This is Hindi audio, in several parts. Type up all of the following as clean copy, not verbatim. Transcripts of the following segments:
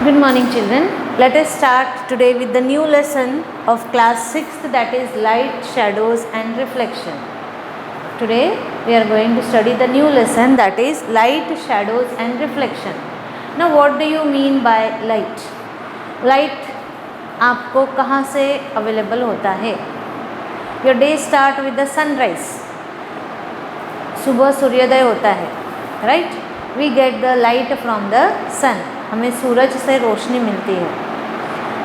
Good morning children. Let us start today with the new lesson of class 6th, that is light, shadows and reflection. Today we are going to study the new lesson, that is light, shadows and reflection. Now what do you mean by light? Light आपको कहाँ से अवेलेबल होता है? Your day start with the sunrise. सुबह सूर्योदय होता है, right? We get the light from the sun. हमें सूरज से रोशनी मिलती है.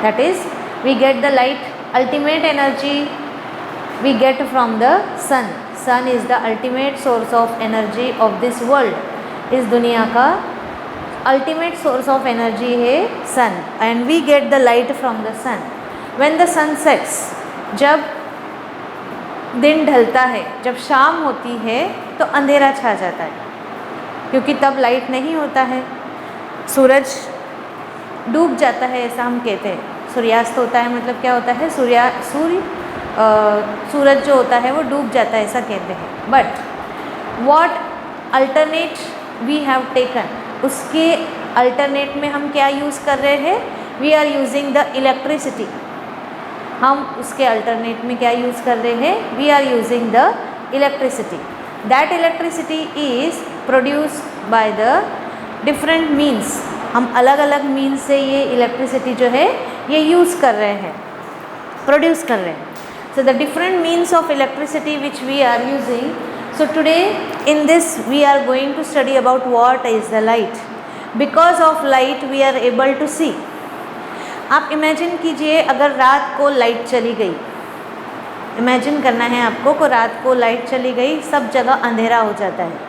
That is, we get the light. Ultimate energy we get from the sun. Sun is the ultimate source of energy of this world. इस दुनिया का ultimate source of energy है sun, and we get the light from the sun. When the sun sets, जब दिन ढलता है, जब शाम होती है तो अंधेरा छा जाता है, क्योंकि तब लाइट नहीं होता है. सूरज डूब जाता है, ऐसा हम कहते हैं. सूर्यास्त होता है मतलब क्या होता है? सूरज जो होता है वो डूब जाता है, ऐसा कहते हैं. But what alternate we have taken, उसके अल्टरनेट में हम क्या यूज़ कर रहे हैं? We are using the electricity. हम उसके अल्टरनेट में क्या यूज़ कर रहे हैं? We are using the electricity. That electricity is produced by the different means. हम अलग अलग मीन्स से ये इलेक्ट्रिसिटी जो है ये यूज़ कर रहे हैं, प्रोड्यूस कर रहे हैं. So the different means of electricity which we are using. So today in this we are going to study about what is the light. Because of light we are able to see. आप इमेजिन कीजिए अगर रात को लाइट चली गई. इमेजिन करना है आपको को रात को लाइट चली गई, सब जगह अंधेरा हो जाता है.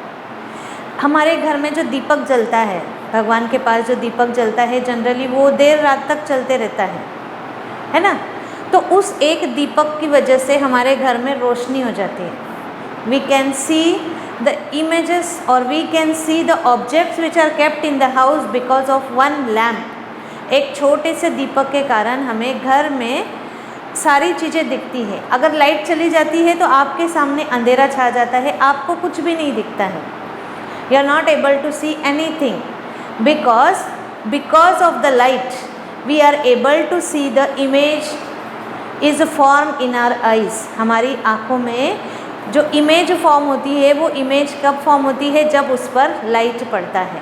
हमारे घर में जो दीपक जलता है, भगवान के पास जो दीपक जलता है, जनरली वो देर रात तक चलते रहता है ना. तो उस एक दीपक की वजह से हमारे घर में रोशनी हो जाती है. We can see the images और we can see the objects which are kept in the house because of one lamp. एक छोटे से दीपक के कारण हमें घर में सारी चीज़ें दिखती है. अगर लाइट चली जाती है तो आपके सामने अंधेरा छा जाता है, आपको कुछ भी नहीं दिखता है. You are not able to see anything because of the light we are able to see the image is formed in our eyes. हमारी आँखों में जो इमेज फॉर्म होती है वो इमेज कब फॉर्म होती है? जब उस पर लाइट पड़ता है.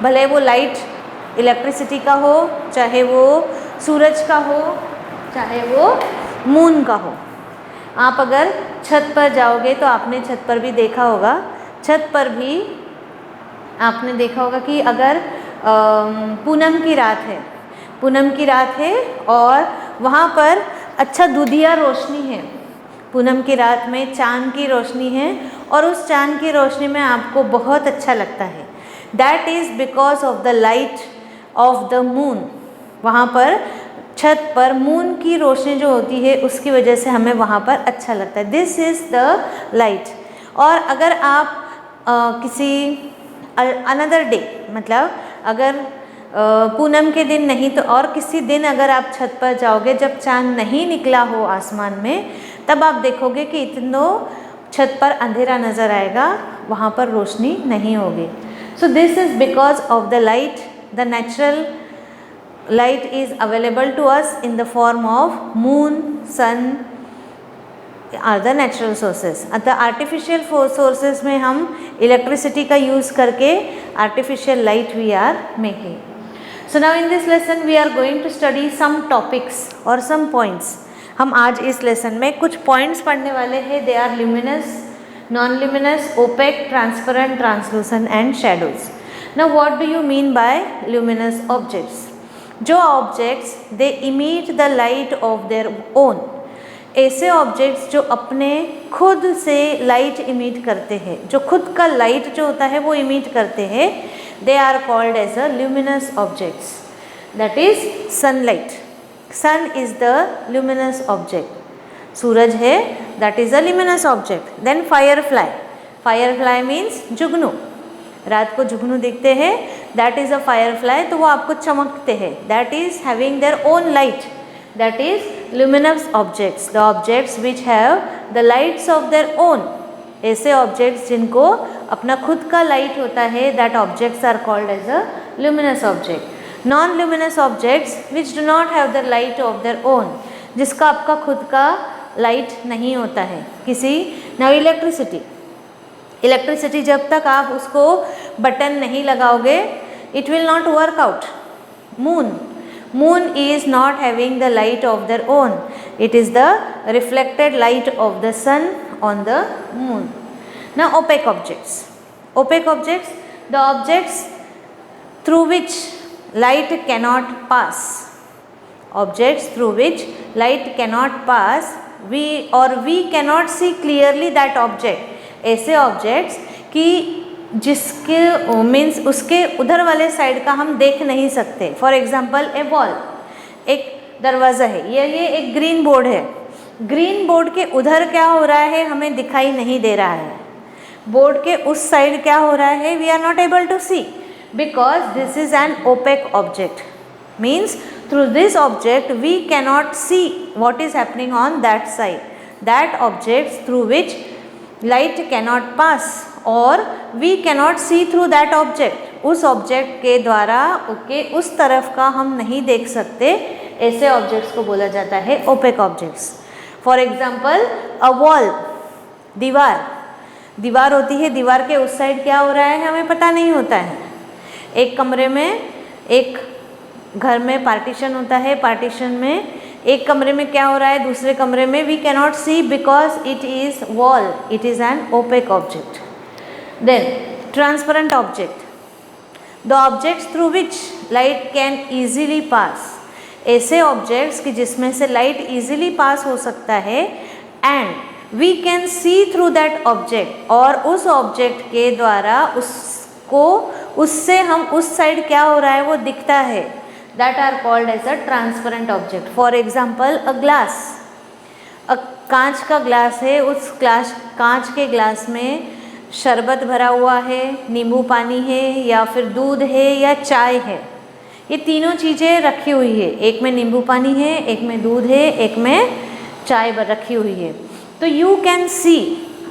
भले वो लाइट इलेक्ट्रिसिटी का हो, चाहे वो सूरज का हो, चाहे वो मून का हो. आप अगर छत पर जाओगे तो आपने छत पर भी देखा होगा, छत पर भी आपने देखा होगा कि अगर पूनम की रात है और वहाँ पर अच्छा दूधिया रोशनी है. पूनम की रात में चाँद की रोशनी है और उस चाँद की रोशनी में आपको बहुत अच्छा लगता है. That is because of the light of the moon. वहाँ पर छत पर मून की रोशनी जो होती है उसकी वजह से हमें वहाँ पर अच्छा लगता है. This is the light. और अगर आप किसी अनदर डे, मतलब अगर पूनम के दिन नहीं तो और किसी दिन अगर आप छत पर जाओगे जब चाँद नहीं निकला हो आसमान में, तब आप देखोगे कि इतनों छत पर अंधेरा नज़र आएगा, वहाँ पर रोशनी नहीं होगी. So this is because of the light. The natural light is available to us in the form of moon, sun are the natural sources. अतः आर्टिफिशियल सोर्सेज में हम इलेक्ट्रिसिटी का यूज़ करके artificial light we are making. So now in this lesson we are going to study some topics और सम पॉइंट्स. हम आज इस लेसन में कुछ पॉइंट्स पढ़ने वाले हैं. They are luminous, non luminous, opaque, transparent, translucent and shadows. Now what do you mean by luminous objects? जो objects they emit the light of their own. ऐसे ऑब्जेक्ट्स जो अपने खुद से लाइट इमिट करते हैं, जो खुद का लाइट जो होता है वो इमिट करते हैं, they are called as a luminous objects. That is sunlight. Sun is the luminous object. सूरज है, that is a luminous object. Then firefly. Firefly means जुगनू. रात को जुगनू दिखते हैं, दैट इज अ फायरफ्लाई. तो वो आपको चमकते हैं. That is having their own light. That is luminous objects, the objects which have the lights of their own. ऐसे ऑब्जेक्ट्स जिनको अपना खुद का लाइट होता है, that objects are called as a luminous object. Non luminous objects which do not have the light of their own, जिसका आपका खुद का लाइट नहीं होता है किसी। नाउ इलेक्ट्रिसिटी जब तक आप उसको बटन नहीं लगाओगे it will not work out. Moon is not having the light of their own, it is the reflected light of the sun on the moon. Now opaque objects, the objects through which light cannot pass, we cannot see clearly that object, ऐसे objects कि जिसके मीन्स उसके उधर वाले साइड का हम देख नहीं सकते। फॉर एग्जाम्पल ए वॉल, एक दरवाज़ा है, ये एक ग्रीन बोर्ड है, ग्रीन बोर्ड के उधर क्या हो रहा है हमें दिखाई नहीं दे रहा है, बोर्ड के उस साइड क्या हो रहा है we are not able to see because this is an opaque object, means through this object we cannot see what is happening on that side, that object through which light cannot pass और we cannot see through that object, उस ऑब्जेक्ट के द्वारा उसके उस तरफ का हम नहीं देख सकते, ऐसे ऑब्जेक्ट्स को बोला जाता है opaque objects. For example a wall, दीवार होती है, दीवार के उस साइड क्या हो रहा है हमें पता नहीं होता है। एक कमरे में, एक घर में पार्टीशन होता है, पार्टीशन में एक कमरे में क्या हो रहा है दूसरे कमरे में we cannot see because it is wall, it is an opaque object. Then transparent object, the objects through which light can easily pass, ऐसे ऑब्जेक्ट्स कि जिसमें से लाइट ईजीली पास हो सकता है and we can see through that object, और उस ऑब्जेक्ट के द्वारा उससे हम उस साइड क्या हो रहा है वो दिखता है, that are called as a transparent object. For example a glass, कांच का ग्लास है, उस कांच के ग्लास में शरबत भरा हुआ है, नींबू पानी है या फिर दूध है या चाय है, ये तीनों चीज़ें रखी हुई है, एक में नींबू पानी है, एक में दूध है, एक में चाय रखी हुई है। तो यू कैन सी,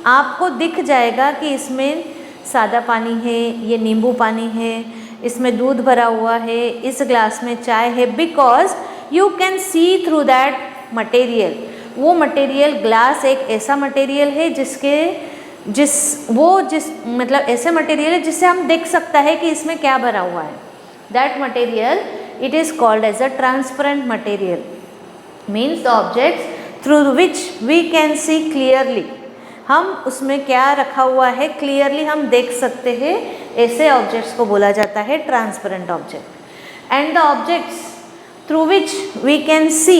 आपको दिख जाएगा कि इसमें सादा पानी है, ये नींबू पानी है, इसमें दूध भरा हुआ है, इस ग्लास में चाय है, because you can see through that material. वो मटेरियल, ग्लास एक ऐसा मटेरियल है मतलब ऐसे मटेरियल है जिससे हम देख सकता है कि इसमें क्या भरा हुआ है, that material it is called as a transparent material, means the objects through which we can see clearly, हम उसमें क्या रखा हुआ है क्लियरली हम देख सकते हैं, ऐसे ऑब्जेक्ट्स को बोला जाता है transparent object. And the objects through which we can see,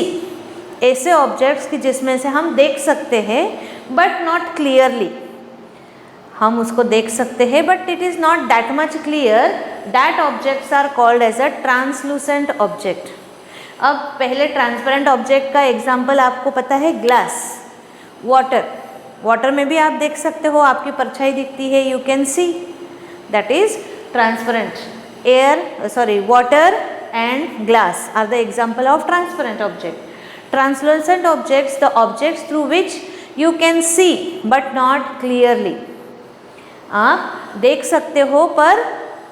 ऐसे ऑब्जेक्ट्स कि जिसमें से हम देख सकते हैं बट नॉट क्लियरली, हम उसको देख सकते हैं but it is not that much clear, that objects are called as a translucent object. अब पहले ट्रांसपेरेंट ऑब्जेक्ट का एग्जाम्पल आपको पता है ग्लास, वाटर में भी आप देख सकते हो, आपकी परछाई दिखती है, you can see, that is transparent. Water and glass are the example of transparent object. Translucent objects, the objects through which you can see but not clearly, आप देख सकते हो पर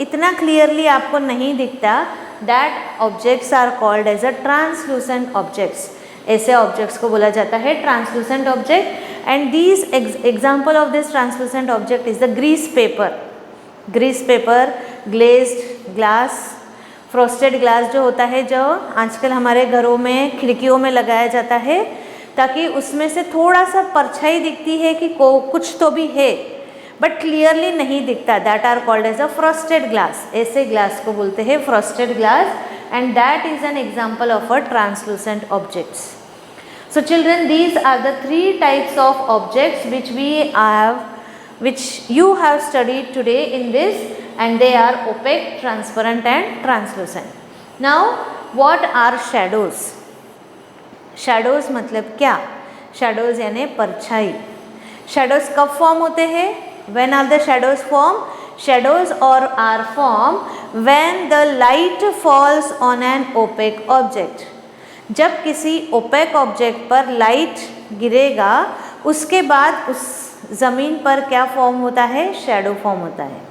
इतना क्लियरली आपको नहीं दिखता, that objects are called as a translucent objects, ऐसे ऑब्जेक्ट्स को बोला जाता है translucent object. And these example of this translucent object is the grease paper, glazed glass, frosted glass जो होता है, जो आजकल हमारे घरों में खिड़कियों में लगाया जाता है ताकि उसमें से थोड़ा सा परछाई दिखती है कि कुछ तो भी है बट क्लियरली नहीं दिखता, that are called as a frosted glass, ऐसे ग्लास को बोलते हैं frosted glass, and that is an example of a translucent objects. So children, these are the 3 types of objects which you have studied today in this, and they are opaque, transparent and translucent. Now what are shadows? Shadows मतलब क्या? Shadows यानी परछाई। Shadows कब फॉर्म होते हैं? When are the shadows formed? Shadows are formed when the light falls on an opaque object. जब किसी opaque object पर लाइट गिरेगा उसके बाद उस ज़मीन पर क्या फॉर्म होता है? शैडो फॉर्म होता है।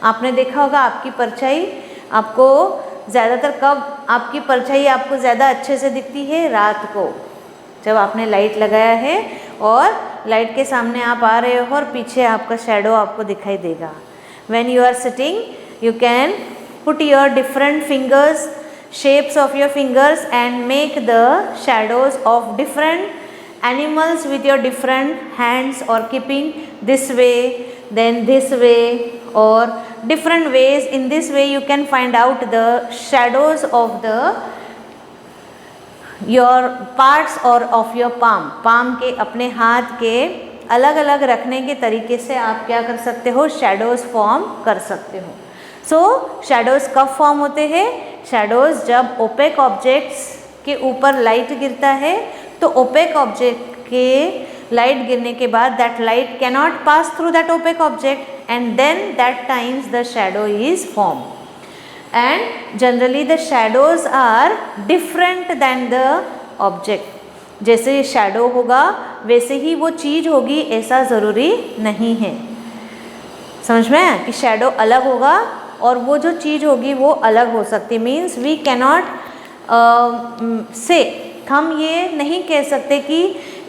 आपने देखा होगा आपकी परछाई आपको ज़्यादातर कब आपकी परछाई आपको ज़्यादा अच्छे से दिखती है? रात को, जब आपने लाइट लगाया है और लाइट के सामने आप आ रहे हो और पीछे आपका शैडो आपको दिखाई देगा। When you are sitting, you can put your different fingers, shapes of your fingers and make the shadows of different animals with your different hands, or keeping this way, then this way, or different ways. In this way you can find out the shadows of the your parts or of your palm के अपने हाथ के अलग अलग रखने के तरीके से आप क्या कर सकते हो? शैडोज़ फॉर्म कर सकते हो। सो शैडोज़ कब फॉर्म होते हैं? शैडोज़ जब ओपेक ऑब्जेक्ट्स के ऊपर लाइट गिरता है, तो ओपेक ऑब्जेक्ट के लाइट गिरने के बाद that light cannot pass through that opaque object and then that times the shadow is form. And generally the shadows are different than the object. जैसे शैडो होगा वैसे ही वो चीज़ होगी, ऐसा ज़रूरी नहीं है। समझ में आया कि शैडो अलग होगा और वो जो चीज़ होगी वो अलग हो सकती। मीन्स वी कैनॉट से, हम ये नहीं कह सकते कि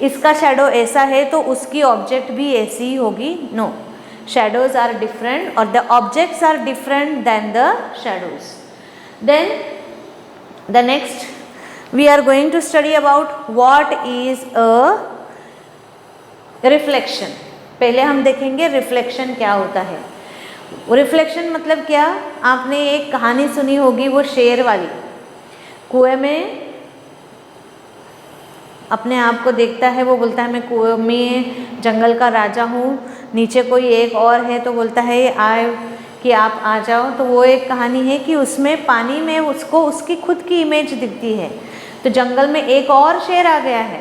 इसका शैडो ऐसा है तो उसकी ऑब्जेक्ट भी ऐसी ही होगी। No, shadows are different or the objects are different than the shadows. Then the next we are going to study about what is a reflection. पहले हम देखेंगे रिफ्लेक्शन क्या होता है। रिफ्लेक्शन मतलब क्या? आपने एक कहानी सुनी होगी, वो शेर वाली। कुएं में अपने आप को देखता है, वो बोलता है मैं कुएं में जंगल का राजा हूँ, नीचे कोई एक और है तो बोलता है आए कि आप आ जाओ। तो वो एक कहानी है कि उसमें पानी में उसको उसकी खुद की इमेज दिखती है। तो जंगल में एक और शेर आ गया है,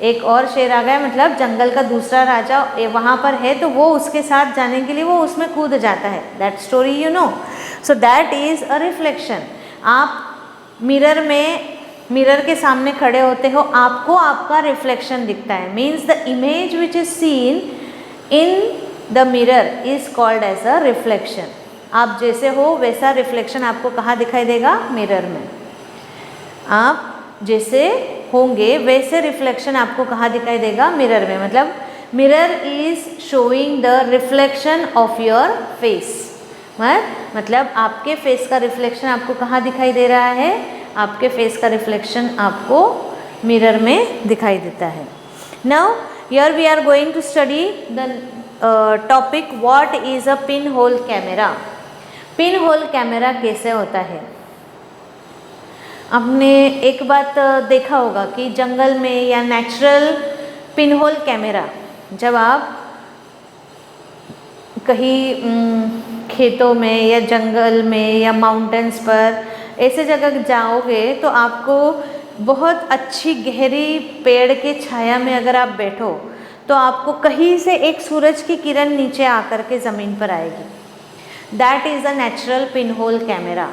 एक और शेर आ गया, मतलब जंगल का दूसरा राजा वहाँ पर है, तो वो उसके साथ जाने के लिए वो उसमें कूद जाता है। That story you know. So that is a reflection. आप मिरर के सामने खड़े होते हो, आपको आपका रिफ्लेक्शन दिखता है। Means the image which is seen in the mirror is called as a reflection. आप जैसे हो वैसा रिफ्लेक्शन आपको कहाँ दिखाई देगा? मिरर में। आप जैसे होंगे वैसे रिफ्लेक्शन आपको कहाँ दिखाई देगा? मिरर में। मतलब mirror is showing the reflection of your face. मतलब आपके फेस का रिफ्लेक्शन आपको कहाँ दिखाई दे रहा है? आपके फेस का रिफ्लेक्शन आपको मिरर में दिखाई देता है। Now here we are going to study the topic what is a pin hole camera. Pin hole camera कैसे होता है? आपने एक बात देखा होगा कि जंगल में या नेचुरल पिन होल कैमरा, जब आप कहीं खेतों में या जंगल में या माउंटेन्स पर ऐसे जगह जाओगे तो आपको बहुत अच्छी गहरी पेड़ के छाया में अगर आप बैठो तो आपको कहीं से एक सूरज की किरण नीचे आकर के ज़मीन पर आएगी। That is a natural pin hole camera.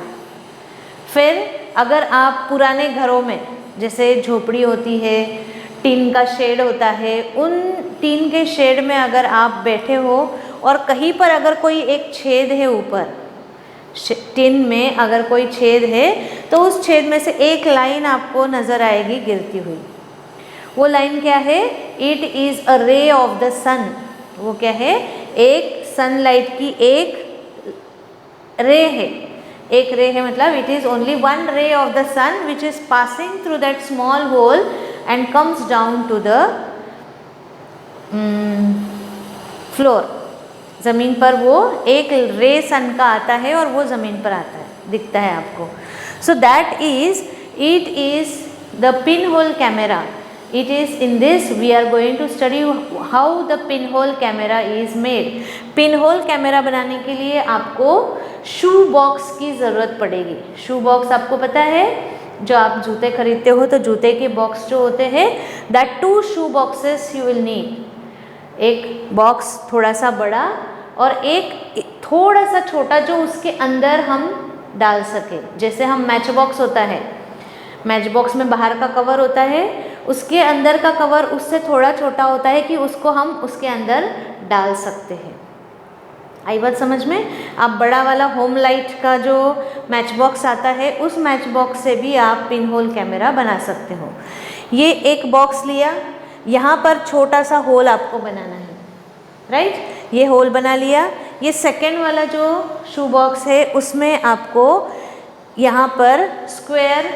फिर अगर आप पुराने घरों में, जैसे झोपड़ी होती है, टीन का शेड होता है, उन टीन के शेड में अगर आप बैठे हो और कहीं पर अगर कोई एक छेद है, ऊपर टिन में अगर कोई छेद है तो उस छेद में से एक लाइन आपको नज़र आएगी गिरती हुई। वो लाइन क्या है? इट इज़ अ रे ऑफ द सन। वो क्या है? एक सनलाइट की एक रे है। एक रे है मतलब it is only one ray of the sun which is passing through that small hole and comes down to the floor. ज़मीन पर वो एक रे सन का आता है और वो ज़मीन पर आता है, दिखता है आपको। So that is, it is the pin hole camera. It is in this we are going to study how the pin hole camera is made. Pin hole camera बनाने के लिए आपको शू बॉक्स की ज़रूरत पड़ेगी। शू बॉक्स आपको पता है, जो आप जूते खरीदते हो तो जूते के बॉक्स जो होते हैं, that 2 shoe boxes you will need. एक बॉक्स थोड़ा सा बड़ा और एक थोड़ा सा छोटा जो उसके अंदर हम डाल सके। जैसे हम मैच बॉक्स होता है, मैच बॉक्स में बाहर का कवर होता है, उसके अंदर का कवर उससे थोड़ा छोटा होता है कि उसको हम उसके अंदर डाल सकते हैं। आई बात समझ में? आप बड़ा वाला होम लाइट का जो मैच बॉक्स आता है उस मैच बॉक्स से भी आप पिन होल कैमरा बना सकते हो। ये एक बॉक्स लिया, यहाँ पर छोटा सा होल आपको बनाना है, राइट? ये होल बना लिया। ये सेकेंड वाला जो शू बॉक्स है उसमें आपको यहाँ पर स्क्वायर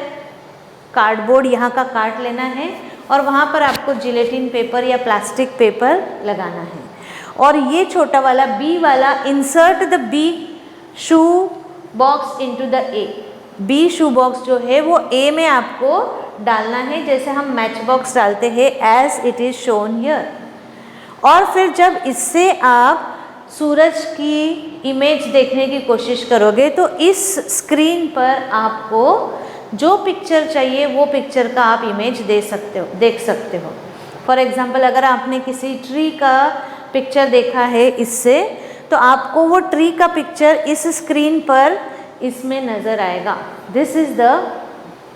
कार्डबोर्ड यहाँ का काट लेना है और वहाँ पर आपको जिलेटिन पेपर या प्लास्टिक पेपर लगाना है। और ये छोटा वाला बी वाला, insert the B shoe box into the A. B shoe box जो है वो ए में आपको डालना है, जैसे हम मैच बॉक्स डालते हैं, as it is shown here. और फिर जब इससे आप सूरज की इमेज देखने की कोशिश करोगे तो इस स्क्रीन पर आपको जो पिक्चर चाहिए वो पिक्चर का आप इमेज देख सकते हो। फॉर एग्जांपल, अगर आपने किसी ट्री का पिक्चर देखा है इससे, तो आपको वो ट्री का पिक्चर इस स्क्रीन पर इसमें नज़र आएगा। This is the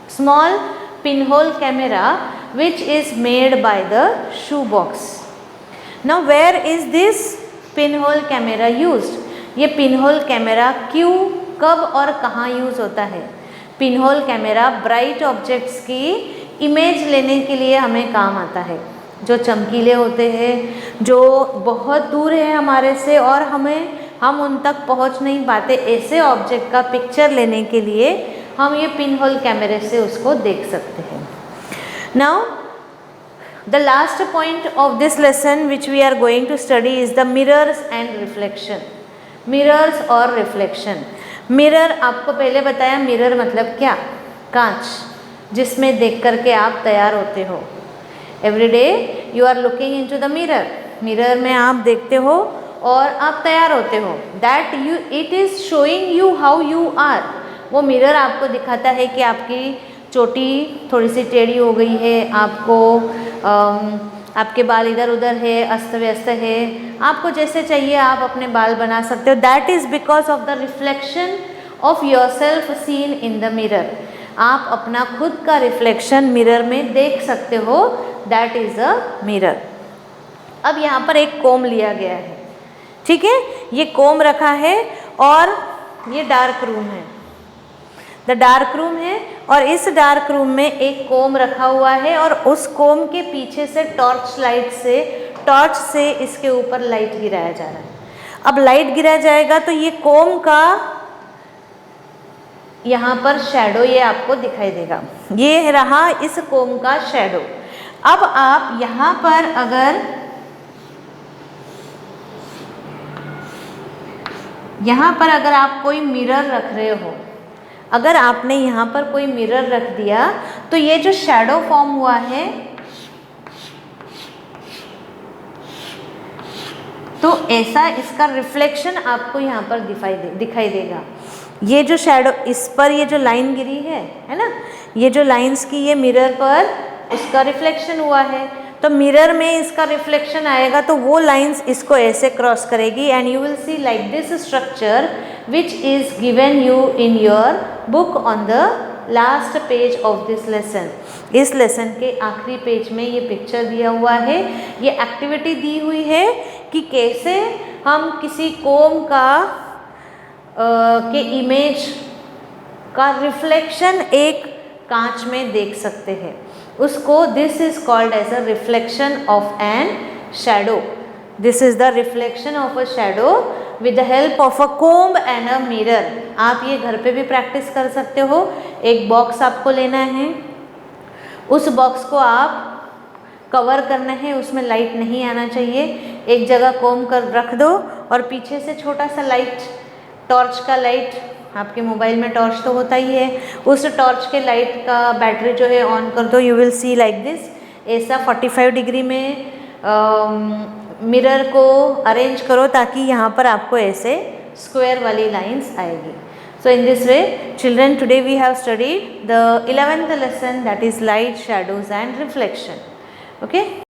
small pinhole camera which is made by the shoe box. Now where is this pinhole camera used? ये पिनहोल कैमरा क्यों, कब और कहाँ यूज़ होता है? पिनहोल कैमरा ब्राइट ऑब्जेक्ट्स की इमेज लेने के लिए हमें काम आता है, जो चमकीले होते हैं, जो बहुत दूर है हमारे से और हम उन तक पहुंच नहीं पाते, ऐसे ऑब्जेक्ट का पिक्चर लेने के लिए हम ये पिनहोल कैमरे से उसको देख सकते हैं। Now the last point of this lesson which we are going to study is the mirrors and reflection. mirrors और reflection. मिरर आपको पहले बताया, मिरर मतलब क्या? कांच, जिसमें देख करके आप तैयार होते हो। Every day you are looking into the mirror. Mirror में आप देखते हो और आप तैयार होते हो। That you it is showing you how you are. वो मिरर आपको दिखाता है कि आपकी चोटी थोड़ी सी टेढ़ी हो गई है, आपके बाल इधर उधर है, अस्त व्यस्त है, आपको जैसे चाहिए आप अपने बाल बना सकते हो। That is because of the reflection of your self scene in the mirror. आप अपना खुद का रिफ्लेक्शन मिरर में देख सकते हो, दैट इज़ अ मिरर। अब यहाँ पर एक कोम लिया गया है, ठीक है? ये कोम रखा है और ये डार्क रूम है, द डार्क रूम है, और इस डार्क रूम में एक कोम रखा हुआ है और उस कोम के पीछे से टॉर्च से इसके ऊपर लाइट गिराया जा रहा है। अब लाइट गिराया जाएगा तो ये कोम का यहाँ पर शैडो ये आपको दिखाई देगा। ये रहा इस कोम का शैडो। अब आप यहाँ पर अगर आप कोई मिरर रख रहे हो, अगर आपने यहाँ पर कोई मिरर रख दिया तो ये जो शैडो फॉर्म हुआ है तो ऐसा इसका रिफ्लेक्शन आपको यहाँ पर दिखाई देगा। ये जो शैडो, इस पर ये जो लाइन गिरी है ना, ये जो लाइंस की ये मिरर पर उसका रिफ्लेक्शन हुआ है, तो मिरर में इसका रिफ्लेक्शन आएगा तो वो लाइंस इसको ऐसे क्रॉस करेगी and you will see like this structure which is given you in your book on the last page of this lesson. इस लेसन के आखिरी पेज में ये पिक्चर दिया हुआ है, ये एक्टिविटी दी हुई है कि कैसे हम किसी कोम के इमेज का रिफ्लेक्शन एक कांच में देख सकते हैं। उसको this is called as a reflection of an shadow. This is the reflection of a shadow with the help of a comb and a mirror. आप ये घर पे भी प्रैक्टिस कर सकते हो। एक बॉक्स आपको लेना है, उस बॉक्स को आप कवर करना है, उसमें लाइट नहीं आना चाहिए। एक जगह कोम कर रख दो और पीछे से छोटा सा लाइट, टॉर्च का लाइट, आपके मोबाइल में टॉर्च तो होता ही है, उस टॉर्च के लाइट का बैटरी जो है ऑन कर दो। You will see like this. ऐसा 45 डिग्री में मिरर को अरेंज करो ताकि यहाँ पर आपको ऐसे स्क्वायर वाली लाइंस आएगी। So in this way children, today we have studied the 11th lesson, that is light, shadows and reflection. Okay.